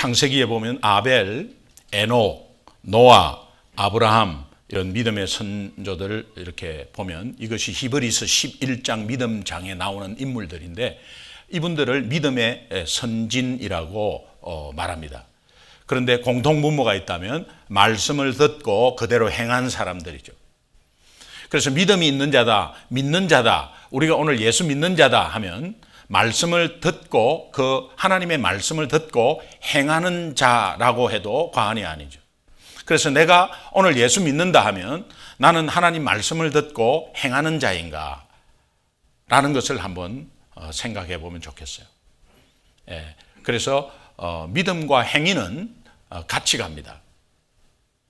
창세기에 보면 아벨, 에녹, 노아, 아브라함 이런 믿음의 선조들을 이렇게 보면 이것이 히브리서 11장 믿음장에 나오는 인물들인데 이분들을 믿음의 선진이라고 말합니다. 그런데 공통분모가 있다면 말씀을 듣고 그대로 행한 사람들이죠. 그래서 믿음이 있는 자다, 믿는 자다, 우리가 오늘 예수 믿는 자다 하면 말씀을 듣고 그 하나님의 말씀을 듣고 행하는 자라고 해도 과언이 아니죠. 그래서 내가 오늘 예수 믿는다 하면 나는 하나님 말씀을 듣고 행하는 자인가 라는 것을 한번 생각해 보면 좋겠어요. 그래서 믿음과 행위는 같이 갑니다.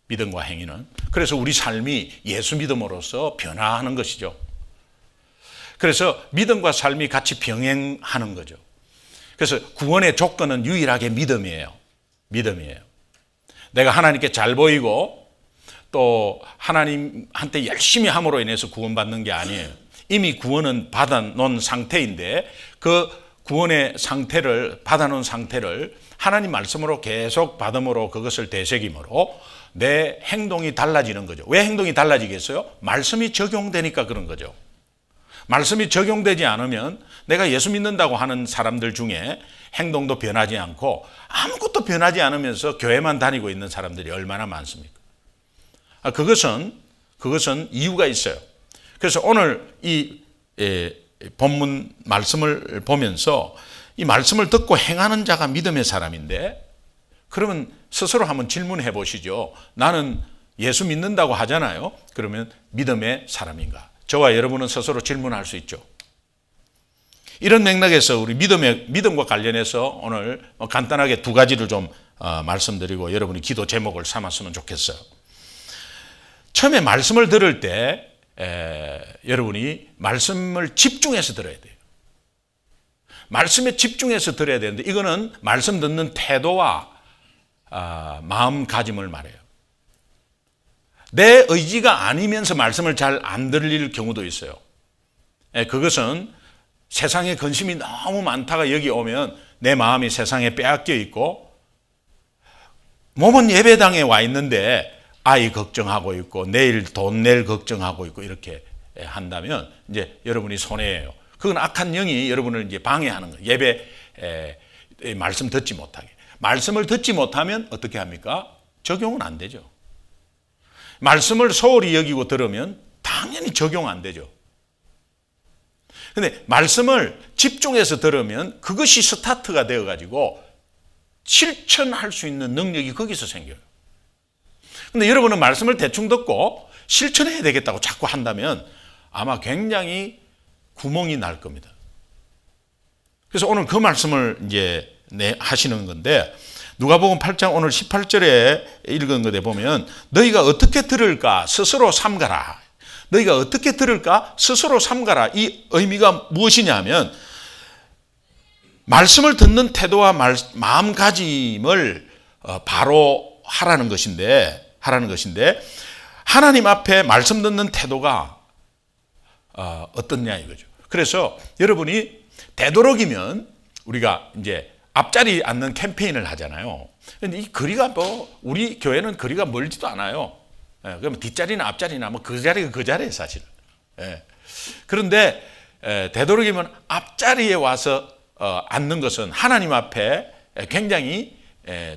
믿음과 행위는. 그래서 우리 삶이 예수 믿음으로써 변화하는 것이죠. 그래서 믿음과 삶이 같이 병행하는 거죠. 그래서 구원의 조건은 유일하게 믿음이에요. 믿음이에요. 내가 하나님께 잘 보이고 또 하나님한테 열심히 함으로 인해서 구원받는 게 아니에요. 이미 구원은 받아놓은 상태인데 그 구원의 상태를 받아놓은 상태를 하나님 말씀으로 계속 받음으로 그것을 되새김으로 내 행동이 달라지는 거죠. 왜 행동이 달라지겠어요? 말씀이 적용되니까 그런 거죠. 말씀이 적용되지 않으면 내가 예수 믿는다고 하는 사람들 중에 행동도 변하지 않고 아무것도 변하지 않으면서 교회만 다니고 있는 사람들이 얼마나 많습니까? 그것은 이유가 있어요. 그래서 오늘 이 본문 말씀을 보면서 이 말씀을 듣고 행하는 자가 믿음의 사람인데 그러면 스스로 한번 질문해 보시죠. 나는 예수 믿는다고 하잖아요. 그러면 믿음의 사람인가? 저와 여러분은 스스로 질문할 수 있죠. 이런 맥락에서 우리 믿음과 관련해서 오늘 간단하게 두 가지를 좀 말씀드리고 여러분이 기도 제목을 삼았으면 좋겠어요. 처음에 말씀을 들을 때 여러분이 말씀을 집중해서 들어야 돼요. 말씀에 집중해서 들어야 되는데 이거는 말씀 듣는 태도와 마음가짐을 말해요. 내 의지가 아니면서 말씀을 잘 안 들릴 경우도 있어요. 그것은 세상에 관심이 너무 많다가 여기 오면 내 마음이 세상에 빼앗겨 있고 몸은 예배당에 와 있는데 아이 걱정하고 있고 내일 돈 낼 걱정하고 있고 이렇게 한다면 이제 여러분이 손해예요. 그건 악한 영이 여러분을 이제 방해하는 거예요. 예배 말씀 듣지 못하게. 말씀을 듣지 못하면 어떻게 합니까? 적용은 안 되죠. 말씀을 소홀히 여기고 들으면 당연히 적용 안 되죠. 근데 말씀을 집중해서 들으면 그것이 스타트가 되어가지고 실천할 수 있는 능력이 거기서 생겨요. 근데 여러분은 말씀을 대충 듣고 실천해야 되겠다고 자꾸 한다면 아마 굉장히 구멍이 날 겁니다. 그래서 오늘 그 말씀을 이제 하시는 건데 누가복음 8장 오늘 18절에 읽은 것에 보면 너희가 어떻게 들을까 스스로 삼가라. 너희가 어떻게 들을까 스스로 삼가라. 이 의미가 무엇이냐 하면 말씀을 듣는 태도와 마음가짐을 바로 하라는 것인데 하나님 앞에 말씀 듣는 태도가 어떻냐 이거죠. 그래서 여러분이 되도록이면 우리가 이제 앞자리 앉는 캠페인을 하잖아요. 근데 이 거리가 우리 교회는 거리가 멀지도 않아요. 그러면 뒷자리나 앞자리나 그 자리가 그 자리에 사실은. 그런데 되도록이면 앞자리에 와서 앉는 것은 하나님 앞에 굉장히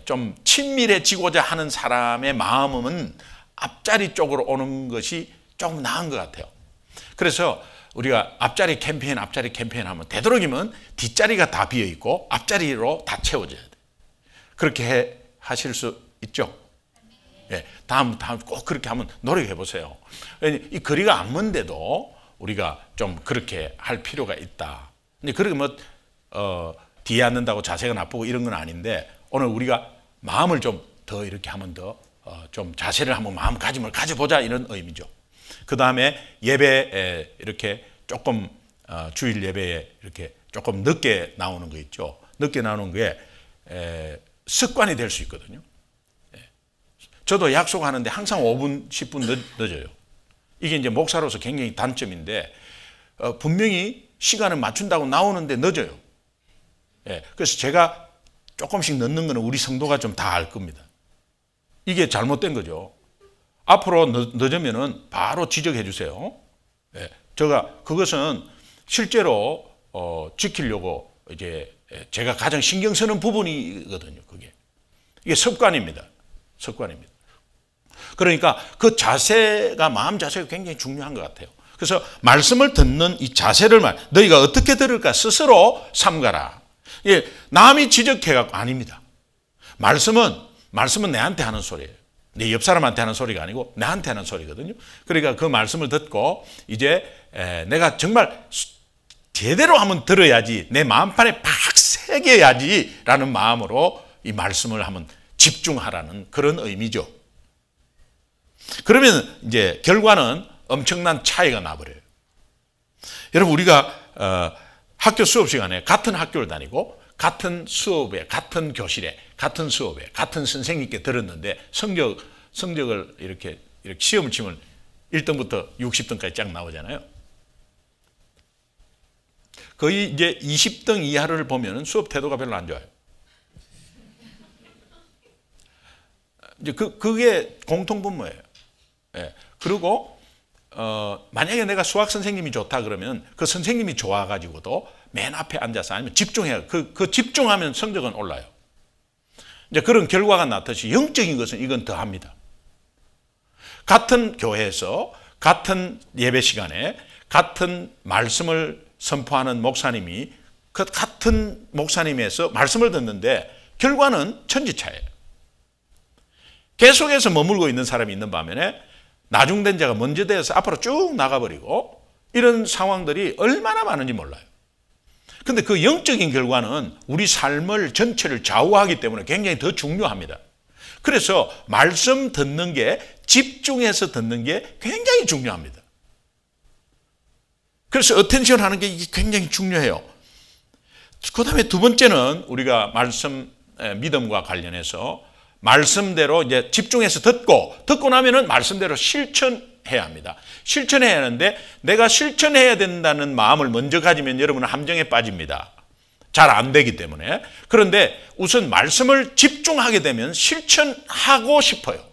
좀 친밀해지고자 하는 사람의 마음은 앞자리 쪽으로 오는 것이 조금 나은 것 같아요. 그래서 우리가 앞자리 캠페인 하면 되도록이면 뒷자리가 다 비어있고 앞자리로 다 채워져야 돼요. 그렇게 하실 수 있죠? 다음 꼭 그렇게 한번 노력해 보세요. 이 거리가 안 먼데도 우리가 좀 그렇게 할 필요가 있다. 근데 그렇게 뒤에 앉는다고 자세가 나쁘고 이런 건 아닌데 오늘 우리가 마음을 좀 더 이렇게 하면 더 좀 자세를 한번 마음가짐을 가져보자 이런 의미죠. 그 다음에 예배 이렇게 조금 주일 예배에 이렇게 조금 늦게 나오는 거 있죠. 늦게 나오는 게 습관이 될 수 있거든요. 저도 약속하는데 항상 5분, 10분 늦어요. 이게 이제 목사로서 굉장히 단점인데 분명히 시간을 맞춘다고 나오는데 늦어요. 그래서 제가 조금씩 넣는 거는 우리 성도가 좀 다 알 겁니다. 이게 잘못된 거죠. 앞으로 늦으면은 바로 지적해 주세요. 예, 그것은 실제로 지키려고 이제 제가 가장 신경 쓰는 부분이거든요. 이게 습관입니다. 습관입니다. 그러니까 그 자세가, 마음 자세가 굉장히 중요한 것 같아요. 그래서 말씀을 듣는 이 자세를 너희가 어떻게 들을까 스스로 삼가라. 예, 남이 지적해갖고 아닙니다. 말씀은 내한테 하는 소리예요. 내 옆 사람한테 하는 소리가 아니고 나한테 하는 소리거든요. 그러니까 그 말씀을 듣고 이제 내가 정말 제대로 한번 들어야지, 내 마음판에 팍 새겨야지 라는 마음으로 이 말씀을 한번 집중하라는 그런 의미죠. 그러면 이제 결과는 엄청난 차이가 나버려요. 여러분, 우리가 학교 수업 시간에 같은 학교를 다니고 같은 수업에, 같은 교실에, 같은 수업에, 같은 선생님께 들었는데 성적을 이렇게 시험을 치면 1등부터 60등까지 쫙 나오잖아요. 거의 이제 20등 이하를 보면 수업 태도가 별로 안 좋아요. 이제 그게 공통분모예요. 예. 그리고 만약에 내가 수학 선생님이 좋다 그러면 그 선생님이 좋아가지고도 맨 앞에 앉아서 아니면 집중해요. 그 집중하면 성적은 올라요. 이제 그런 결과가 나듯이 영적인 것은 이건 더합니다. 같은 교회에서 같은 예배 시간에 같은 말씀을 선포하는 목사님이 그 같은 목사님에서 말씀을 듣는데 결과는 천지차예요. 계속해서 머물고 있는 사람이 있는 반면에 나중된 자가 먼저 되어서 앞으로 쭉 나가버리고 이런 상황들이 얼마나 많은지 몰라요. 근데 그 영적인 결과는 우리 삶을 전체를 좌우하기 때문에 굉장히 더 중요합니다. 그래서 말씀 듣는 게, 집중해서 듣는 게 굉장히 중요합니다. 그래서 어텐션 하는 게 굉장히 중요해요. 그 다음에 두 번째는 우리가 믿음과 관련해서 말씀대로 이제 집중해서 듣고 나면은 말씀대로 실천해야 합니다. 실천해야 하는데 내가 실천해야 된다는 마음을 먼저 가지면 여러분은 함정에 빠집니다. 잘 안 되기 때문에. 그런데 우선 말씀을 집중하게 되면 실천하고 싶어요.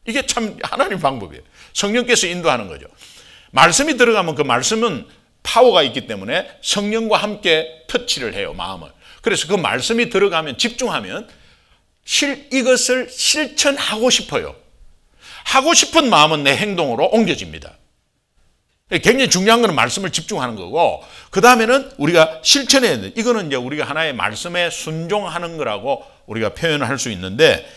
이게 참 하나님 방법이에요. 성령께서 인도하는 거죠. 말씀이 들어가면 그 말씀은 파워가 있기 때문에 성령과 함께 터치를 해요, 마음을. 그래서 그 말씀이 들어가면, 집중하면 이것을 실천하고 싶어요. 하고 싶은 마음은 내 행동으로 옮겨집니다. 굉장히 중요한 것은 말씀을 집중하는 거고, 그 다음에는 우리가 실천해야 돼. 이거는 이제 우리가 하나의 말씀에 순종하는 거라고 우리가 표현할 수 있는데,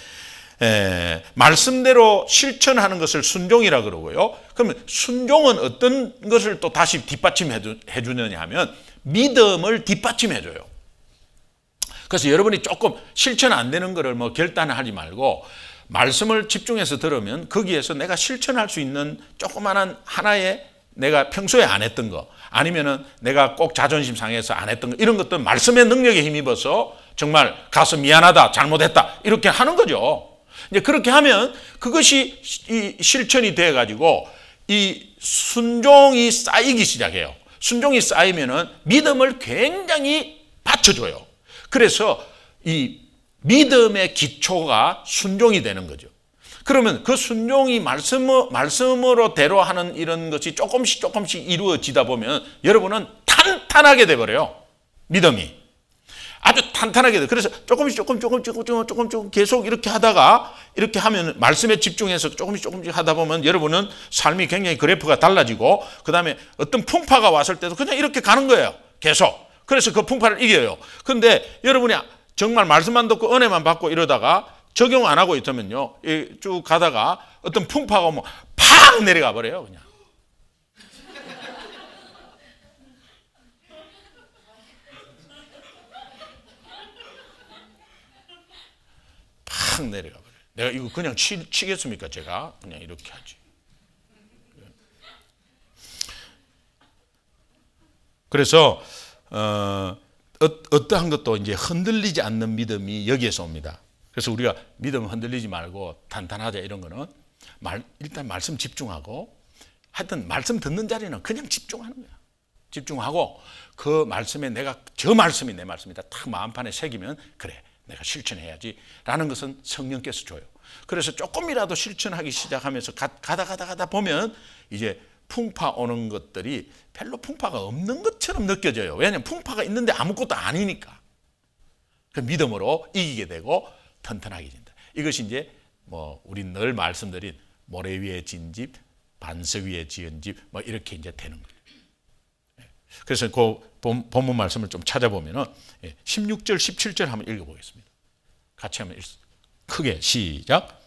말씀대로 실천하는 것을 순종이라 그러고요. 그러면 순종은 어떤 것을 또 다시 뒷받침해 주느냐 하면 믿음을 뒷받침해 줘요. 그래서 여러분이 조금 실천 안 되는 거를 결단하지 말고 말씀을 집중해서 들으면 거기에서 내가 실천할 수 있는 조그마한 하나의 내가 평소에 안 했던 거, 아니면은 내가 꼭 자존심 상해서 안 했던 거, 이런 것들 말씀의 능력에 힘입어서 정말 가서 미안하다, 잘못했다 이렇게 하는 거죠. 이제 그렇게 하면 그것이 이 실천이 돼 가지고 이 순종이 쌓이기 시작해요. 순종이 쌓이면은 믿음을 굉장히 받쳐줘요. 그래서 이 믿음의 기초가 순종이 되는 거죠. 그러면 그 순종이 말씀으로 대로하는 이런 것이 조금씩 이루어지다 보면 여러분은 탄탄하게 돼버려요. 믿음이. 아주 탄탄하게 돼. 그래서 조금씩 계속 이렇게 하다가, 이렇게 하면 말씀에 집중해서 조금씩 하다 보면 여러분은 삶이 굉장히 그래프가 달라지고, 그 다음에 어떤 풍파가 왔을 때도 그냥 이렇게 가는 거예요. 계속. 그래서 그 풍파를 이겨요. 그런데 여러분이 정말 말씀만 듣고 은혜만 받고 이러다가 적용 안 하고 있으면요, 쭉 가다가 어떤 풍파가 오면 팍 내려가 버려요, 그냥. 팍 내려가 버려요. 내가 이거 그냥 치겠습니까? 제가 그냥 이렇게 하지. 그래서 어떠한 것도 이제 흔들리지 않는 믿음이 여기에서 옵니다. 그래서 우리가 믿음 흔들리지 말고 탄탄하자 이런 거는 일단 말씀 집중하고, 하여튼 말씀 듣는 자리는 그냥 집중하는 거야. 집중하고 그 말씀에 내가 저 말씀이 내 말씀이다 탁 마음판에 새기면 그래 내가 실천해야지 라는 것은 성령께서 줘요. 그래서 조금이라도 실천하기 시작하면서 가다 보면 이제 풍파 오는 것들이 별로 풍파가 없는 것처럼 느껴져요. 왜냐하면 풍파가 있는데 아무것도 아니니까. 그 믿음으로 이기게 되고 튼튼하게 된다. 이것이 이제 뭐 우리 늘 말씀드린 모래 위에 진 집, 반석 위에 지은 집 뭐 이렇게 이제 되는 거예요. 그래서 그 본문 말씀을 좀 찾아보면은 16절, 17절 한번 읽어보겠습니다. 같이 한번 크게 시작.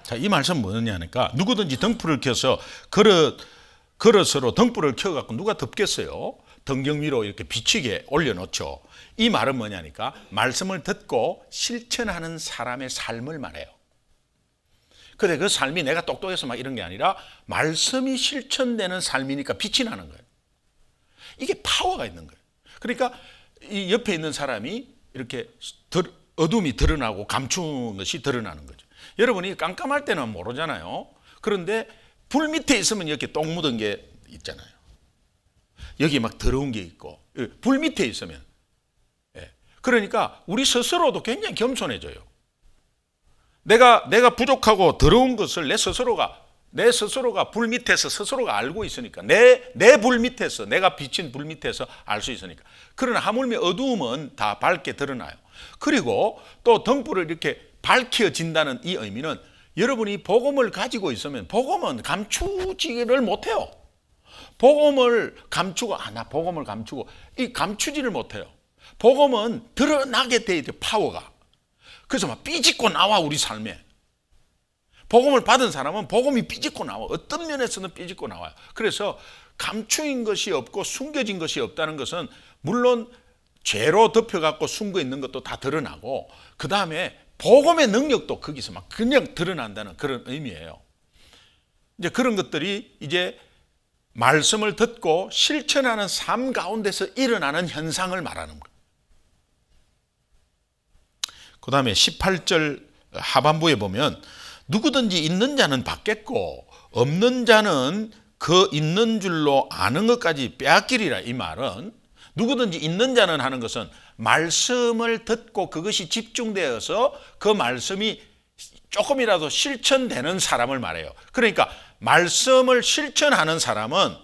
자, 이 말씀은 뭐냐니까 누구든지 등불을 켜서 그릇으로 등불을 켜갖고 누가 덮겠어요? 등경 위로 이렇게 비치게 올려놓죠. 이 말은 뭐냐니까 말씀을 듣고 실천하는 사람의 삶을 말해요. 근데 그 삶이 내가 똑똑해서 막 이런 게 아니라 말씀이 실천되는 삶이니까 빛이 나는 거예요. 이게 파워가 있는 거예요. 그러니까 이 옆에 있는 사람이 이렇게 어둠이 드러나고 감춘 것이 드러나는 거죠. 여러분이 깜깜할 때는 모르잖아요. 그런데 불 밑에 있으면 이렇게 똥 묻은 게 있잖아요. 여기 막 더러운 게 있고 불 밑에 있으면 그러니까 우리 스스로도 굉장히 겸손해져요. 내가 부족하고 더러운 것을 내 스스로가 불 밑에서 스스로가 알고 있으니까 내 불 밑에서 내가 비친 불 밑에서 알 수 있으니까. 그러나 하물며 어두움은 다 밝게 드러나요. 그리고 또 등불을 이렇게 밝혀진다는 이 의미는 여러분이 복음을 가지고 있으면 복음은 감추지를 못해요. 복음을 감추고 나 복음을 감추고 이 감추지를 못해요. 복음은 드러나게 돼 있대요. 파워가. 그래서 막 삐짓고 나와 우리 삶에. 복음을 받은 사람은 복음이 삐짓고 나와. 어떤 면에서는 삐짓고 나와요. 그래서 감추인 것이 없고 숨겨진 것이 없다는 것은 물론 죄로 덮여갖고 숨겨 있는 것도 다 드러나고 그 다음에 복음의 능력도 거기서 막 그냥 드러난다는 그런 의미예요. 이제 그런 것들이 이제 말씀을 듣고 실천하는 삶 가운데서 일어나는 현상을 말하는 거예요. 그 다음에 18절 하반부에 보면 누구든지 있는 자는 받겠고 없는 자는 그 있는 줄로 아는 것까지 빼앗기리라. 이 말은 누구든지 있는 자는 하는 것은 말씀을 듣고 그것이 집중되어서 그 말씀이 조금이라도 실천되는 사람을 말해요. 그러니까 말씀을 실천하는 사람은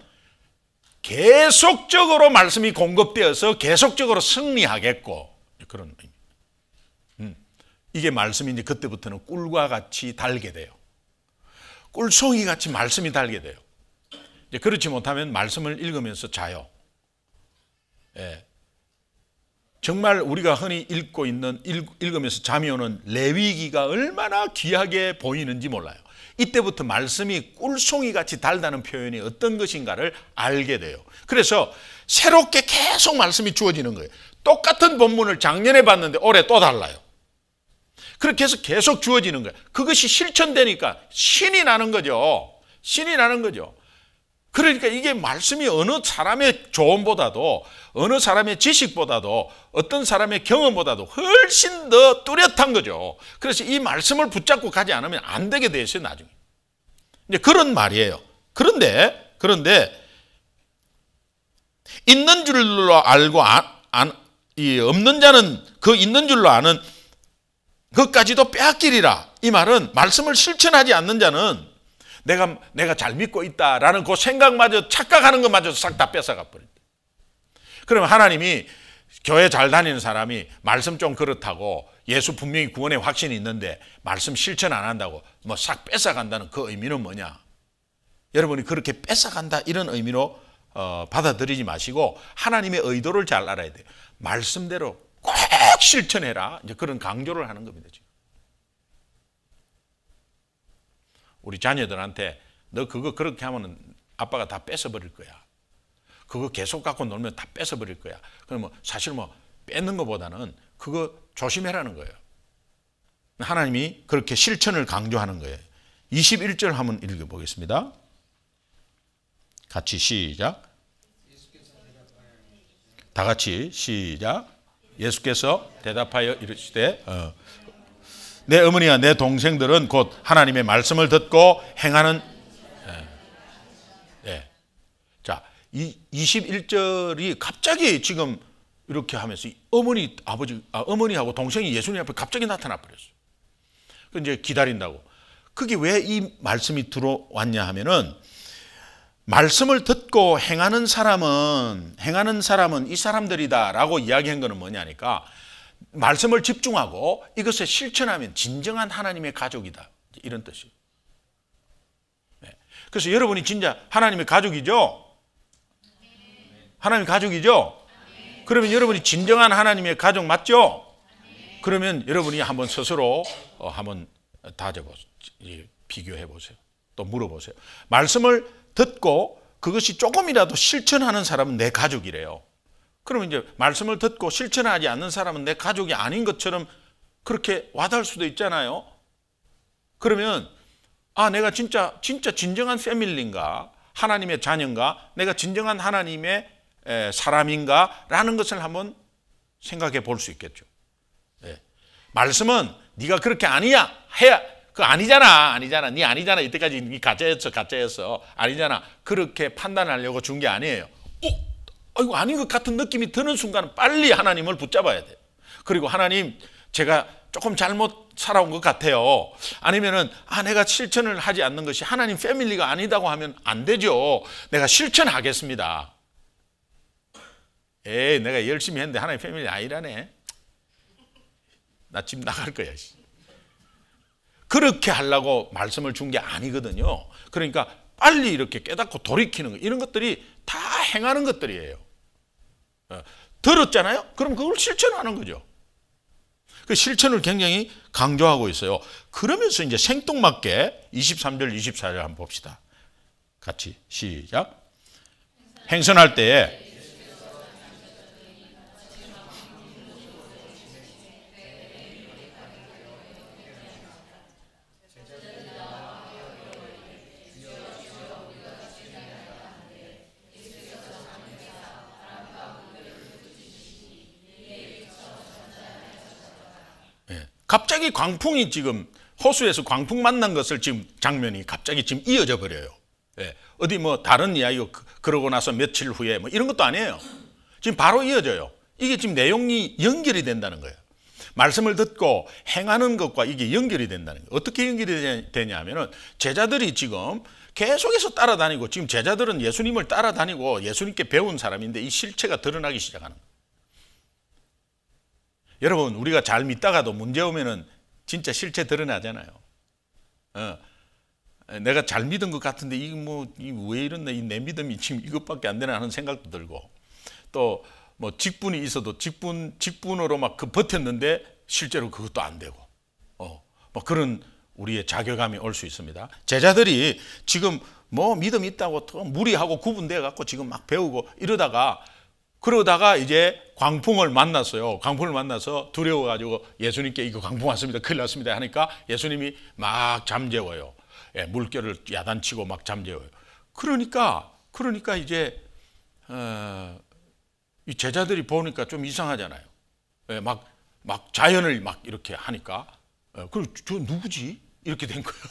계속적으로 말씀이 공급되어서 계속적으로 승리하겠고 그런 의미. 이게 말씀이 이제 그때부터는 꿀과 같이 달게 돼요. 꿀송이 같이 말씀이 달게 돼요. 이제 그렇지 못하면 말씀을 읽으면서 자요. 예. 정말 우리가 흔히 읽으면서 잠이 오는 레위기가 얼마나 귀하게 보이는지 몰라요. 이때부터 말씀이 꿀송이 같이 달다는 표현이 어떤 것인가를 알게 돼요. 그래서 새롭게 계속 말씀이 주어지는 거예요. 똑같은 본문을 작년에 봤는데 올해 또 달라요. 그렇게 해서 계속 주어지는 거예요. 그것이 실천되니까 신이 나는 거죠. 신이 나는 거죠. 그러니까 이게 말씀이 어느 사람의 조언보다도 어느 사람의 지식보다도 어떤 사람의 경험보다도 훨씬 더 뚜렷한 거죠. 그래서 이 말씀을 붙잡고 가지 않으면 안 되게 돼 있어요, 나중에. 이제 그런 말이에요. 그런데 있는 줄로 알고 없는 자는 그 있는 줄로 아는 그것까지도 빼앗기리라. 이 말은 말씀을 실천하지 않는 자는 내가 잘 믿고 있다라는 그 생각마저 착각하는 것마저 싹 다 뺏어가 버린다. 그러면 하나님이 교회 잘 다니는 사람이 말씀 좀 그렇다고 예수 분명히 구원의 확신이 있는데 말씀 실천 안 한다고 뭐 싹 뺏어간다는 그 의미는 뭐냐? 여러분이 그렇게 뺏어간다 이런 의미로 받아들이지 마시고 하나님의 의도를 잘 알아야 돼요. 말씀대로 꼭 실천해라. 이제 그런 강조를 하는 겁니다. 지금. 우리 자녀들한테 너 그거 그렇게 하면 아빠가 다 뺏어버릴 거야. 그거 계속 갖고 놀면 다 뺏어버릴 거야. 그러면 사실 뭐 뺏는 것보다는 그거 조심해라는 거예요. 하나님이 그렇게 실천을 강조하는 거예요. 21절 한번 읽어보겠습니다. 같이 시작. 다 같이 시작. 예수께서 대답하여 이르시되 내 어머니와 내 동생들은 곧 하나님의 말씀을 듣고 행하는 자, 이 21절이 갑자기 지금 이렇게 하면서 어머니하고 동생이 예수님 앞에 갑자기 나타나 버렸어요. 그 이제 기다린다고. 그게 왜 이 말씀이 들어왔냐 하면은 말씀을 듣고 행하는 사람은 이 사람들이다라고 이야기한 거는 뭐냐니까 말씀을 집중하고 이것을 실천하면 진정한 하나님의 가족이다. 이런 뜻이에요. 그래서 여러분이 진짜 하나님의 가족이죠? 하나님의 가족이죠? 그러면 여러분이 진정한 하나님의 가족 맞죠? 그러면 여러분이 한번 스스로 한번 다져보세요. 비교해 보세요. 또 물어보세요. 말씀을 듣고 그것이 조금이라도 실천하는 사람은 내 가족이래요. 그러면 이제 말씀을 듣고 실천하지 않는 사람은 내 가족이 아닌 것처럼 그렇게 와닿을 수도 있잖아요. 그러면 내가 진짜 진정한 패밀리인가, 하나님의 자녀인가, 내가 진정한 하나님의 사람인가라는 것을 한번 생각해 볼 수 있겠죠. 말씀은 네가 그렇게 아니야 해야 아니잖아 네 아니잖아 이때까지 네 가짜였어 아니잖아 그렇게 판단하려고 준 게 아니에요. 이거 아닌 것 같은 느낌이 드는 순간 빨리 하나님을 붙잡아야 돼요. 그리고 하나님 제가 조금 잘못 살아온 것 같아요. 아니면은 내가 실천을 하지 않는 것이 하나님 패밀리가 아니다고 하면 안 되죠. 내가 실천하겠습니다. 내가 열심히 했는데 하나님 패밀리 아니라네. 나 집 나갈 거야. 그렇게 하려고 말씀을 준 게 아니거든요. 그러니까 빨리 이렇게 깨닫고 돌이키는 거, 이런 것들이 다 행하는 것들이에요. 들었잖아요? 그럼 그걸 실천하는 거죠. 그 실천을 굉장히 강조하고 있어요. 그러면서 이제 생뚱맞게 23절, 24절 한번 봅시다. 같이 시작. 행선할 때에 갑자기 광풍이 지금 호수에서 광풍 만난 것을 지금 장면이 갑자기 지금 이어져 버려요. 어디 뭐 다른 이야기고 그러고 나서 며칠 후에 뭐 이런 것도 아니에요. 지금 바로 이어져요. 이게 지금 내용이 연결이 된다는 거예요. 말씀을 듣고 행하는 것과 이게 연결이 된다는 거예요. 어떻게 연결이 되냐 하면은 제자들이 지금 계속해서 따라다니고 지금 제자들은 예수님을 따라다니고 예수님께 배운 사람인데 이 실체가 드러나기 시작하는 거예요. 여러분 우리가 잘 믿다가도 문제 오면은 진짜 실체 드러나잖아요. 내가 잘 믿은 것 같은데 이게 왜 이러나 내 믿음이 지금 이것밖에 안 되나 하는 생각도 들고 또 뭐 직분이 있어도 직분으로 막 버텼는데 실제로 그것도 안 되고 뭐 그런 우리의 자괴감이 올 수 있습니다. 제자들이 지금 뭐 믿음이 있다고 무리하고 구분돼 갖고 지금 막 배우고 그러다가 이제 광풍을 만났어요. 광풍을 만나서 두려워가지고 예수님께 이거 광풍 왔습니다. 큰일 났습니다 하니까 예수님이 막 잠재워요. 물결을 야단치고 막 잠재워요. 그러니까 이제 이 제자들이 보니까 좀 이상하잖아요. 막 자연을 막 이렇게 하니까 그럼 저 누구지? 이렇게 된 거예요.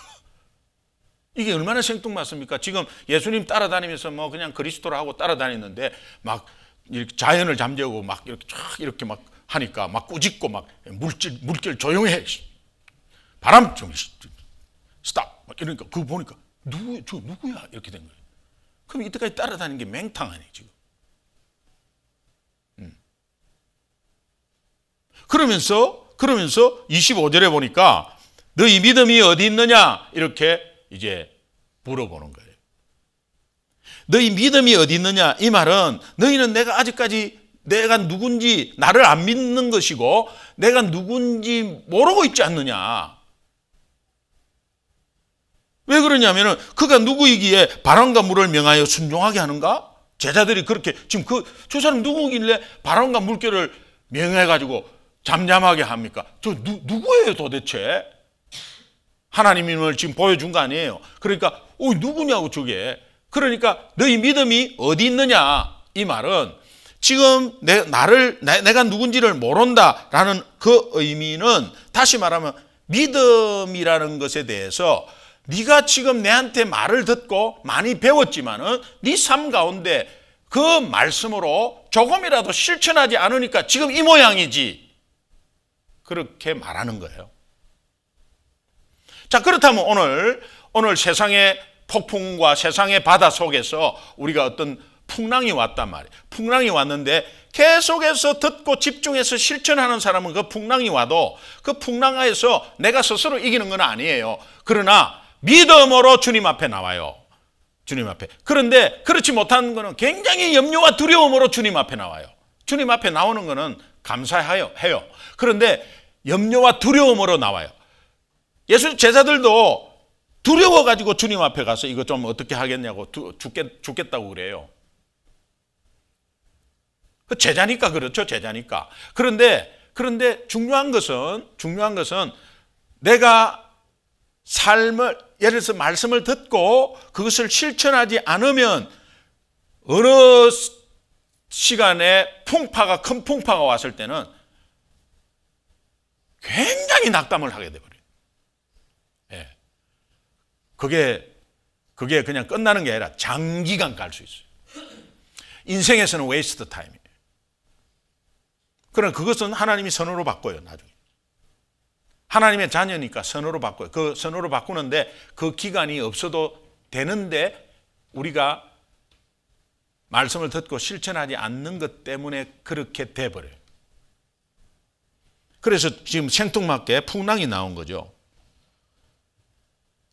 이게 얼마나 생뚱맞습니까? 지금 예수님 따라다니면서 뭐 그냥 그리스도라 하고 따라다니는데 막 이렇게 자연을 잠재우고 막 이렇게 쫙 이렇게 막 하니까 막 꾸짖고 막 물결 조용해. 바람 좀 스탑. 막 이러니까 그거 보니까 누구야? 이렇게 된 거예요. 그럼 이때까지 따라다니는 게 맹탕하네 지금. 그러면서 25절에 보니까 너희 믿음이 어디 있느냐? 이렇게 이제 물어보는 거예요. 너희 믿음이 어디 있느냐? 이 말은 너희는 내가 아직까지 내가 누군지 나를 안 믿는 것이고 내가 누군지 모르고 있지 않느냐? 왜 그러냐면은 그가 누구이기에 바람과 물을 명하여 순종하게 하는가? 제자들이 그렇게 지금 저 사람 누구길래 바람과 물결을 명해가지고 잠잠하게 합니까? 저 누구예요 도대체? 하나님을 지금 보여준 거 아니에요. 그러니까 누구냐고 저게. 그러니까 너희 믿음이 어디 있느냐 이 말은 지금 내가 누군지를 모른다라는 그 의미는 다시 말하면 믿음이라는 것에 대해서 네가 지금 내한테 말을 듣고 많이 배웠지만은 네 삶 가운데 그 말씀으로 조금이라도 실천하지 않으니까 지금 이 모양이지. 그렇게 말하는 거예요. 자, 그렇다면 오늘 세상의 폭풍과 세상의 바다 속에서 우리가 어떤 풍랑이 왔단 말이에요. 풍랑이 왔는데 계속해서 듣고 집중해서 실천하는 사람은 그 풍랑이 와도 그 풍랑 하에서 내가 스스로 이기는 건 아니에요. 그러나 믿음으로 주님 앞에 나와요. 주님 앞에. 그런데 그렇지 못한 거는 굉장히 염려와 두려움으로 주님 앞에 나와요. 주님 앞에 나오는 거는 감사해요. 그런데 염려와 두려움으로 나와요. 예수 제자들도 두려워가지고 주님 앞에 가서 이거 좀 어떻게 하겠냐고 죽겠다고 그래요. 제자니까 그렇죠. 제자니까. 그런데 중요한 것은 내가 예를 들어서 말씀을 듣고 그것을 실천하지 않으면 어느 시간에 큰 풍파가 왔을 때는 굉장히 낙담을 하게 돼버려요. 예. 그게 그냥 끝나는 게 아니라 장기간 갈 수 있어요. 인생에서는 웨이스트 타임이에요. 그러나 그것은 하나님이 선으로 바꿔요, 나중에. 하나님의 자녀니까 선으로 바꿔요. 그 선으로 바꾸는데 그 기간이 없어도 되는데 우리가 말씀을 듣고 실천하지 않는 것 때문에 그렇게 돼버려요. 그래서 지금 생뚱맞게 풍랑이 나온 거죠.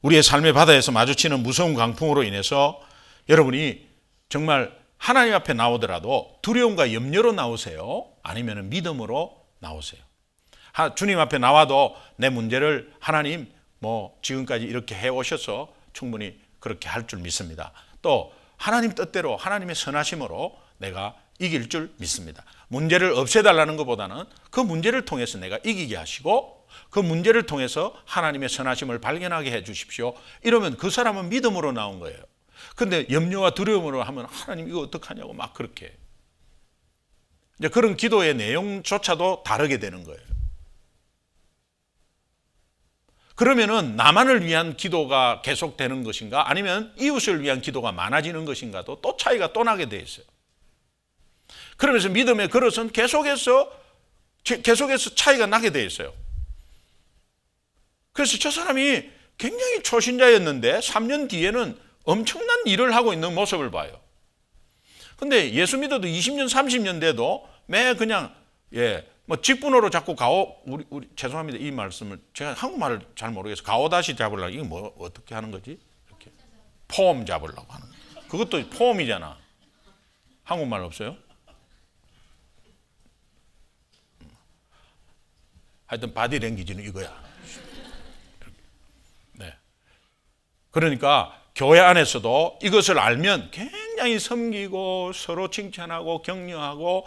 우리의 삶의 바다에서 마주치는 무서운 강풍으로 인해서 여러분이 정말 하나님 앞에 나오더라도 두려움과 염려로 나오세요? 아니면 믿음으로 나오세요? 주님 앞에 나와도 내 문제를 하나님 지금까지 이렇게 해오셔서 충분히 그렇게 할 줄 믿습니다. 또 하나님 뜻대로 하나님의 선하심으로 내가 이길 줄 믿습니다. 문제를 없애달라는 것보다는 그 문제를 통해서 내가 이기게 하시고 그 문제를 통해서 하나님의 선하심을 발견하게 해 주십시오. 이러면 그 사람은 믿음으로 나온 거예요. 근데 염려와 두려움으로 하면 하나님 이거 어떡하냐고 막 그렇게. 이제 그런 기도의 내용조차도 다르게 되는 거예요. 그러면은 나만을 위한 기도가 계속되는 것인가 아니면 이웃을 위한 기도가 많아지는 것인가도 또 차이가 또 나게 돼 있어요. 그러면서 믿음의 그릇은 계속해서 차이가 나게 돼 있어요. 그래서 저 사람이 굉장히 초신자였는데 3년 뒤에는 엄청난 일을 하고 있는 모습을 봐요. 근데 예수 믿어도 20년, 30년 돼도 매 그냥 직분으로 자꾸 우리 죄송합니다. 이 말씀을 제가 한국말을 잘 모르겠어요. 가오다시 잡으려고 이거 어떻게 하는 거지? 이렇게 폼 잡으려고 하는 거. 그것도 폼이잖아. 한국말 없어요? 하여튼 바디랭귀지는 이거야. 네. 그러니까 교회 안에서도 이것을 알면 굉장히 섬기고 서로 칭찬하고 격려하고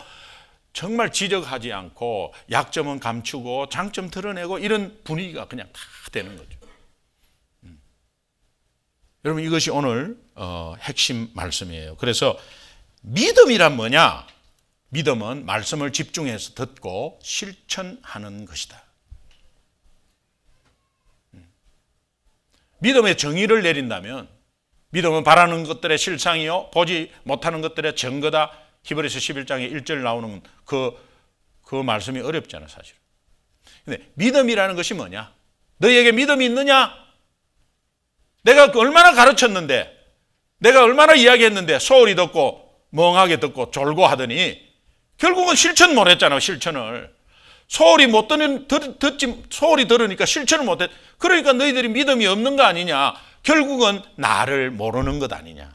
정말 지적하지 않고 약점은 감추고 장점 드러내고 이런 분위기가 그냥 다 되는 거죠. 여러분 이것이 오늘 핵심 말씀이에요. 그래서 믿음이란 뭐냐? 믿음은 말씀을 집중해서 듣고 실천하는 것이다. 믿음의 정의를 내린다면 믿음은 바라는 것들의 실상이요 보지 못하는 것들의 증거다. 히브리서 11장에 1절 나오는 그 말씀이 어렵잖아 사실. 근데 믿음이라는 것이 뭐냐? 너희에게 믿음이 있느냐? 내가 얼마나 가르쳤는데 내가 얼마나 이야기했는데 소홀히 듣고 멍하게 듣고 졸고 하더니 결국은 실천 못했잖아. 실천을 소홀히 소홀히 들으니까 실천을 못했. 그러니까 너희들이 믿음이 없는 거 아니냐? 결국은 나를 모르는 것 아니냐?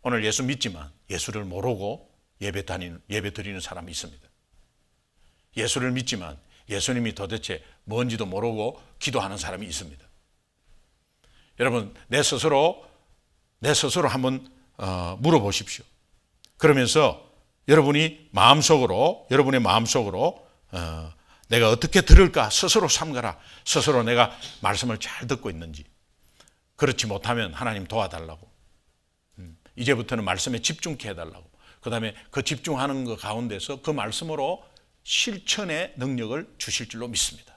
오늘 예수 믿지만 예수를 모르고 예배 드리는 사람이 있습니다. 예수를 믿지만 예수님이 도대체 뭔지도 모르고 기도하는 사람이 있습니다. 여러분 내 스스로 한번 물어보십시오. 그러면서 여러분의 마음속으로 내가 어떻게 들을까 스스로 삼가라. 스스로 내가 말씀을 잘 듣고 있는지. 그렇지 못하면 하나님 도와달라고. 이제부터는 말씀에 집중케 해달라고. 그 다음에 그 집중하는 것 가운데서 그 말씀으로 실천의 능력을 주실 줄로 믿습니다.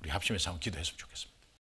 우리 합심해서 한번 기도했으면 좋겠습니다.